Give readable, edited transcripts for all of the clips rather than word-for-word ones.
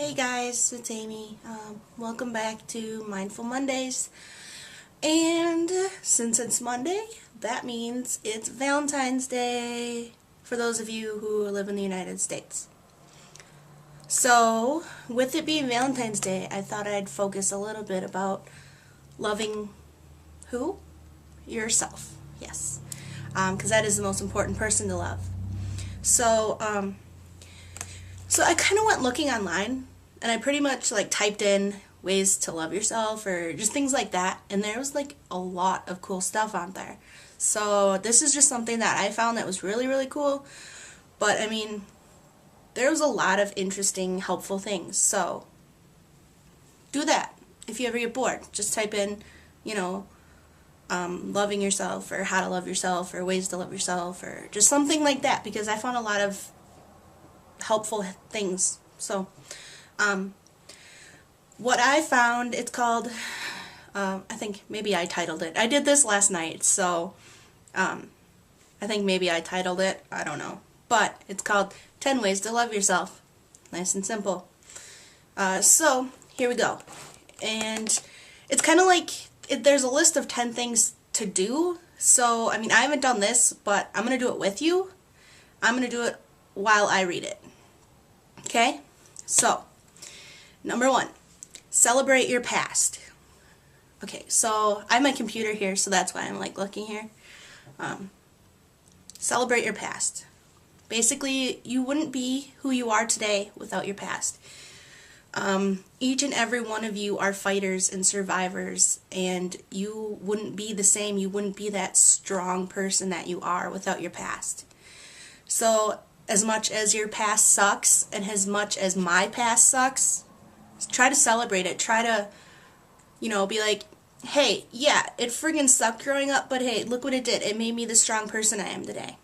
Hey guys, it's Amy. Welcome back to Mindful Mondays. And since it's Monday, that means it's Valentine's Day for those of you who live in the United States. So, with it being Valentine's Day, I thought I'd focus a little bit about loving who? Yourself. Yes. Because that is the most important person to love. So I kind of went looking online, and I pretty much typed in ways to love yourself or just things like that, and there was a lot of cool stuff on there. So this is just something that I found that was really, really cool. But I mean, there was a lot of interesting, helpful things. So do that. If you ever get bored, just type in, loving yourself or how to love yourself or ways to love yourself or just something like that, because I found a lot of helpful things. So what I found, it's called, I think maybe I titled it. I did this last night, so I think maybe I titled it. I don't know. But it's called 10 Ways to Love Yourself. Nice and simple. So here we go. And it's kind of there's a list of 10 things to do. So, I mean, I haven't done this, but I'm going to do it with you. I'm going to do it while I read it. Okay? So, number 1, celebrate your past. Okay, so I have my computer here, so that's why I'm looking here. Celebrate your past. Basically, you wouldn't be who you are today without your past. Each and every one of you are fighters and survivors, and you wouldn't be the same. You wouldn't be that strong person that you are without your past. So, as much as your past sucks, and as much as my past sucks, try to celebrate it. Try to, be like, hey, yeah, it friggin' sucked growing up, but hey, look what it did. It made me the strong person I am today.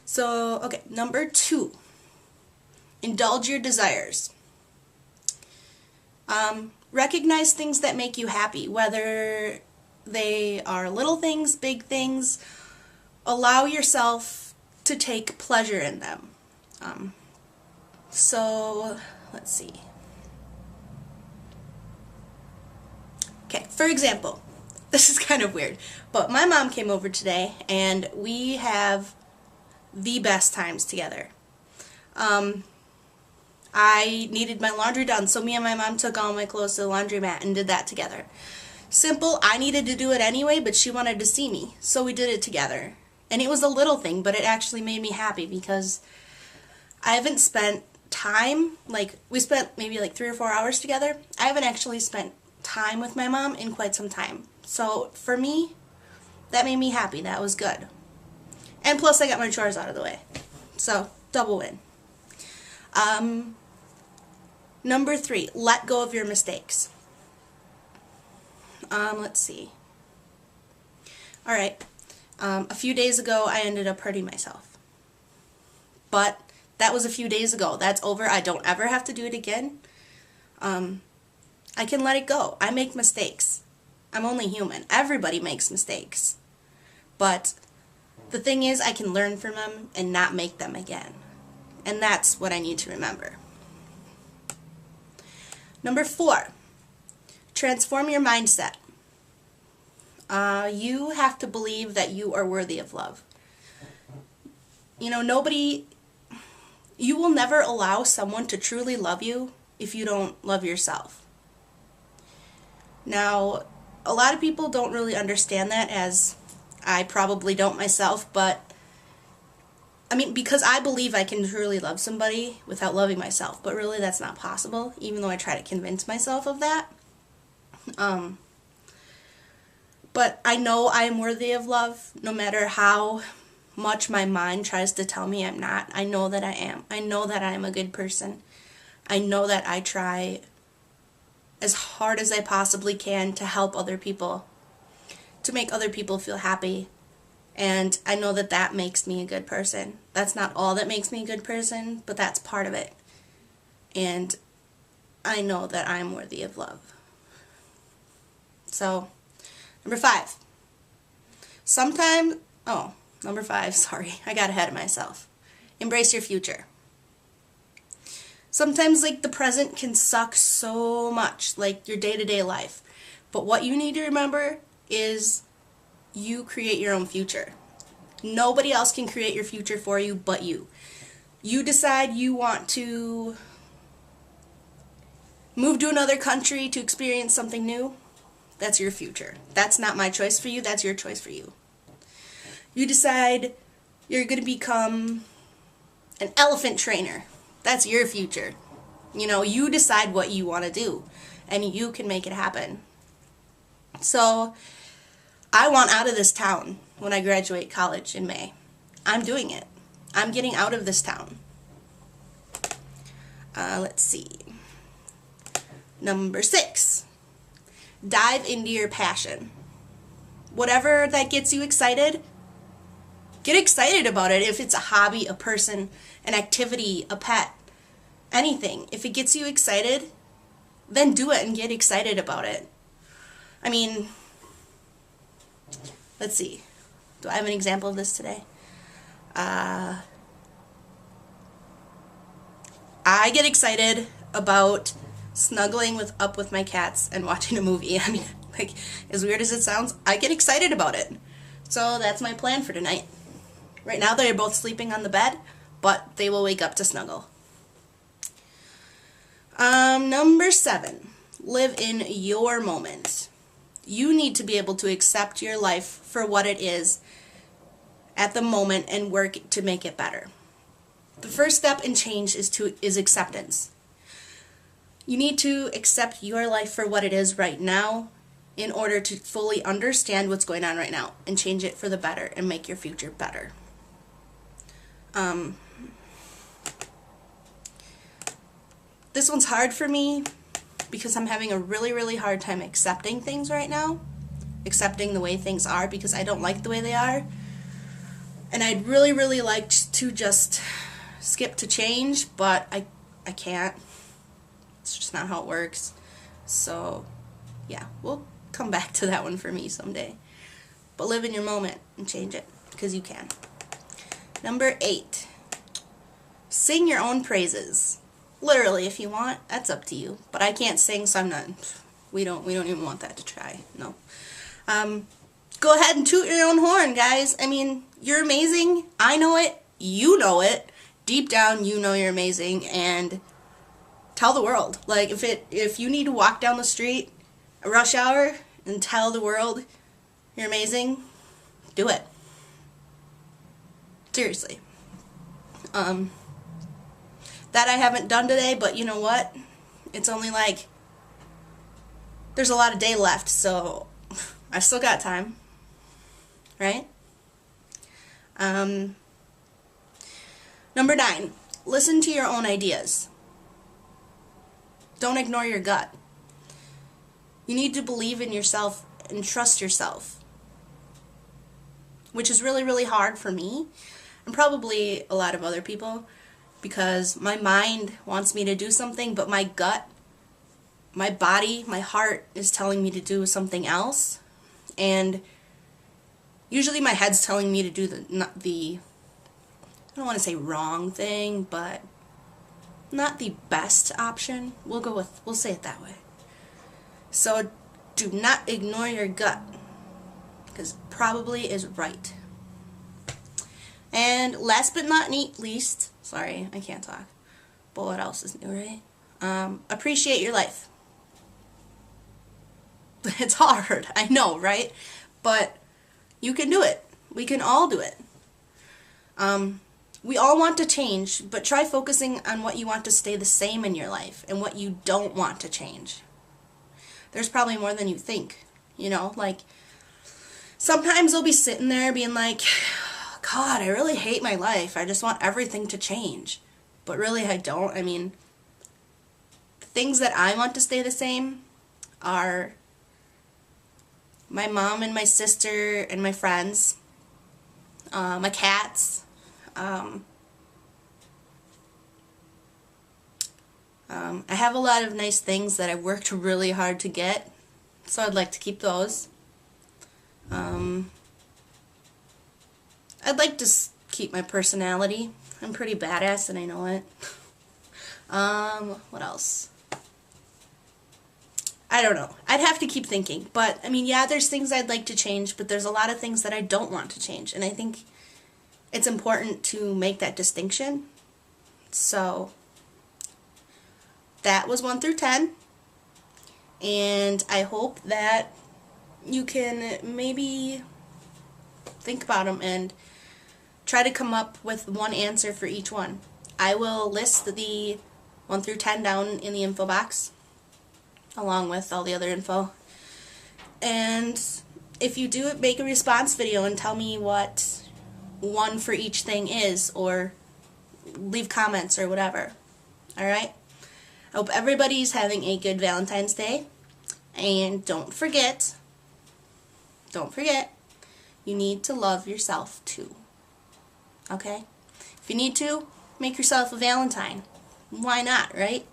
So, okay, number 2, indulge your desires. Recognize things that make you happy, whether they are little things, big things. Allow yourself to take pleasure in them. So, let's see. Okay, for example, this is kind of weird, but my mom came over today, and we have the best times together. I needed my laundry done, so me and my mom took all my clothes to the laundromat and did that together. Simple, I needed to do it anyway, but she wanted to see me, so we did it together. And it was a little thing, but it actually made me happy because I haven't spent time, we spent maybe 3 or 4 hours together. I haven't actually spent time with my mom in quite some time. So for me, that made me happy. That was good. And plus I got my chores out of the way. So, double win. Number 3, let go of your mistakes. Let's see. Alright. A few days ago, I ended up hurting myself. But that was a few days ago. That's over. I don't ever have to do it again. I can let it go. I make mistakes. I'm only human. Everybody makes mistakes. But the thing is, I can learn from them and not make them again. And that's what I need to remember. Number 4, transform your mindset. You have to believe that you are worthy of love. You will never allow someone to truly love you if you don't love yourself. Now, a lot of people don't really understand that, as I probably don't myself, but I mean, because I believe I can truly love somebody without loving myself, but really that's not possible, even though I try to convince myself of that. But I know I am worthy of love, no matter how much my mind tries to tell me I'm not. I know that I am. I know that I am a good person. I know that I try as hard as I possibly can to help other people, to make other people feel happy. And I know that that makes me a good person. That's not all that makes me a good person, but that's part of it. And I know that I'm worthy of love. So, number 5. Number 5, sorry. I got ahead of myself. Embrace your future. Sometimes, like, the present can suck so much, like your day-to-day life. But what you need to remember is you create your own future. Nobody else can create your future for you but you. You decide you want to move to another country to experience something new. That's your future. That's not my choice for you. That's your choice for you. You decide you're going to become an elephant trainer. That's your future. You know, you decide what you want to do, and you can make it happen. So, I want out of this town when I graduate college in May. I'm doing it. I'm getting out of this town. Let's see. Number 6. Dive into your passion. Whatever that gets you excited, get excited about it. If it's a hobby, a person, an activity, a pet, anything. If it gets you excited, then do it and get excited about it. I mean, let's see. Do I have an example of this today? I get excited about snuggling up with my cats and watching a movie. I mean, like, as weird as it sounds, I get excited about it. So that's my plan for tonight. Right now they're both sleeping on the bed, but they will wake up to snuggle. Number 7, live in your moment. You need to be able to accept your life for what it is at the moment and work to make it better. The first step in change is acceptance. You need to accept your life for what it is right now in order to fully understand what's going on right now and change it for the better and make your future better. This one's hard for me because I'm having a really, really hard time accepting things right now. Accepting the way things are because I don't like the way they are. And I'd really, really like to just skip to change, but I can't. It's just not how it works. So, yeah, we'll come back to that one for me someday. But live in your moment and change it because you can. Number 8, sing your own praises. Literally, if you want, that's up to you. But I can't sing, so I'm not. We don't even want that to try. No. Go ahead and toot your own horn, guys. I mean, you're amazing. I know it. You know it. Deep down, you know you're amazing, and tell the world. Like, if you need to walk down the street at rush hour and tell the world you're amazing, do it. Seriously. That I haven't done today, but you know what? It's only like, there's a lot of day left, so I still got time. Right? Number 9, listen to your own ideas. Don't ignore your gut. You need to believe in yourself and trust yourself, which is really, really hard for me and probably a lot of other people because my mind wants me to do something, but my gut, my body, my heart is telling me to do something else, and usually my head's telling me to do the I don't want to say wrong thing, but not the best option. We'll say it that way. So do not ignore your gut, because probably is right. And last but not least, sorry, I can't talk, but what else is new, right? Appreciate your life. It's hard, I know, right? But you can do it. We can all do it. We all want to change, but try focusing on what you want to stay the same in your life and what you don't want to change. There's probably more than you think, you know? Like, sometimes I'll be sitting there being like, God, I really hate my life. I just want everything to change. But really, I don't. I mean, things that I want to stay the same are my mom and my sister and my friends, my cats, I have a lot of nice things that I've worked really hard to get, so I'd like to keep those. I'd like to keep my personality. I'm pretty badass and I know it. What else? I don't know. I'd have to keep thinking. But, I mean, yeah, there's things I'd like to change, but there's a lot of things that I don't want to change. And I think it's important to make that distinction. So, that was 1 through 10. And I hope that you can maybe think about them and try to come up with one answer for each one. I will list the 1 through 10 down in the info box, along with all the other info. And if you do it, make a response video and tell me what one for each thing is, or leave comments or whatever. Alright? I hope everybody's having a good Valentine's Day. And don't forget, you need to love yourself too. Okay? If you need to, make yourself a Valentine. Why not, right?